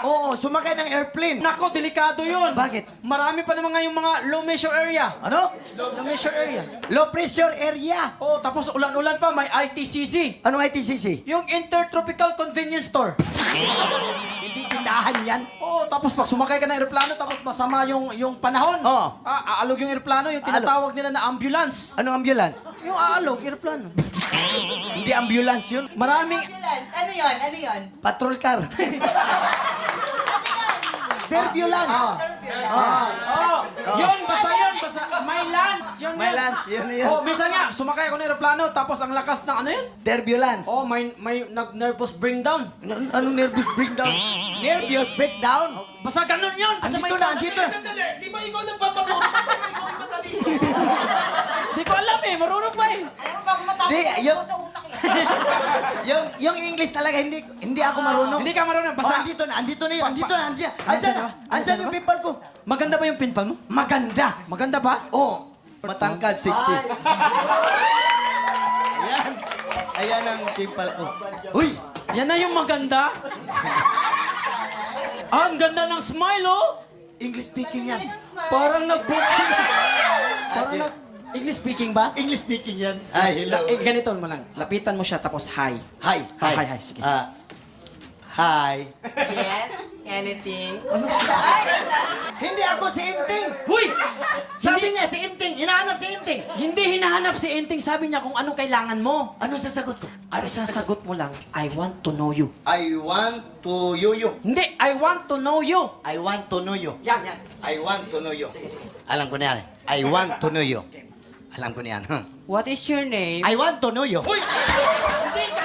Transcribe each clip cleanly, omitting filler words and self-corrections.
Oo, sumakay ng airplane. Nako, delikado yun. Bakit? Marami pa naman ngayong mga low measure area. Ano? Low measure area. Low pressure area. Oh, tapos ulan-ulan pa, may ITCC. Anong ITCC? Yung Intertropical Convenience Store. Hindi tindahan yan. Oo, tapos pag sumakay ka ng eroplano, tapos masama yung panahon. Oo. Aalog yung eroplano, yung tinatawag nila na ambulance. Anong ambulance? Yung aalog, eroplano. Hindi ambulance yun. Maraming... Ambulance. Ano yun? Ano yun? Patrol car. Turbulence. Yun, basta may lance. Yun, May yun. lance, yun na yun. Oh, minsan nga, sumakay ako ng eroplano, tapos ang lakas ng ano yun? Turbulence. Oh, may nag-nervous breakdown. Anong nervous breakdown? Nervous breakdown? Basta ganun yun. Basta Andito na, andito. Sandali, di ba ikaw nagpapaturo? Paano ikaw yung matalino? Di ko alam eh, marunong pa eh. Alam mo, bago matapos Di, ako sa utak yan. yung English talaga, hindi ako marunong. Hindi ka marunong, Oh, basta... andito na yun. Andyan na. Andyan Andyan na na. ba? Andyan yung pimple ko. Maganda ba yung pinpal mo? Maganda. Maganda ba? Oh, matangkad, sexy. Ayan. Ayan ang pimple ko. Uy! Yan na yung maganda. Ah, ang ganda ng smile, oh. English speaking yan. Parang nag-boxing. Parang nag... English speaking ba? English speaking yan. Ay, hello. Ganito mo lang. Lapitan mo siya, tapos hi. Hi. Hi. Hi. Sige, sige. Hi. Yes? Anything? Hindi ako si Inting. Huy! Sabi niya si Inting. Hinahanap si Inting. Hindi hinahanap si Enting. Sabi niya kung anong kailangan mo. Ano sasagot ko? Ay, sasagot mo lang, I want to know you. I want to you. Hindi, I want to know you. I want to know you. Yan, yan. I want to know you. Alam ko na yan. I want to know you. Alam ko na yan. What is your name? I want to know you. Huy! Hindi ka...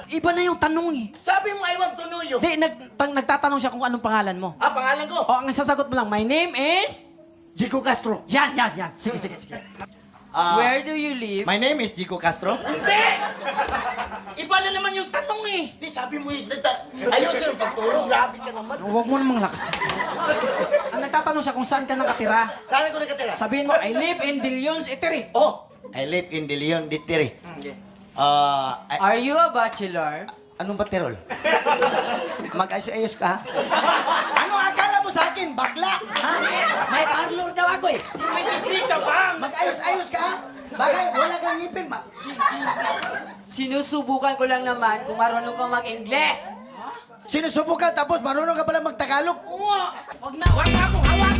Iba na yung tanong eh. Sabi mo, I want to know you. Hindi, nagtatanong siya kung anong pangalan mo. Ah, pangalan ko? O, ang sasagot mo lang, my name is... Jico Castro. Yan. Sige. Where do you live? My name is Jico Castro. Hindi! Iba na naman yung tanong eh. Di, sabi mo yun. Ayusin ang pagturo. Grabe ka naman. Huwag mo namang lakas. Ang nagtatanong siya kung saan ka nakatira. Saan ako nakatira? Sabihin mo, I live in De Leon's Eatery. Oh, I live in De Leon, Ditiri. Are you a bachelor? Anong baterol? Mag-ayos-ayos ka, ha? Anong akala mo sa akin? Bakla? Ha? May parlor daw ako eh. May degree ka ba? Mag-ayos-ayos ka, ha? Baka wala kang ngipin. Sinusubukan ko lang naman kung marunong kang mag-Ingles. Sinusubukan tapos marunong ka pala mag-Tagalog. Oo nga. Huwag na akong hawak.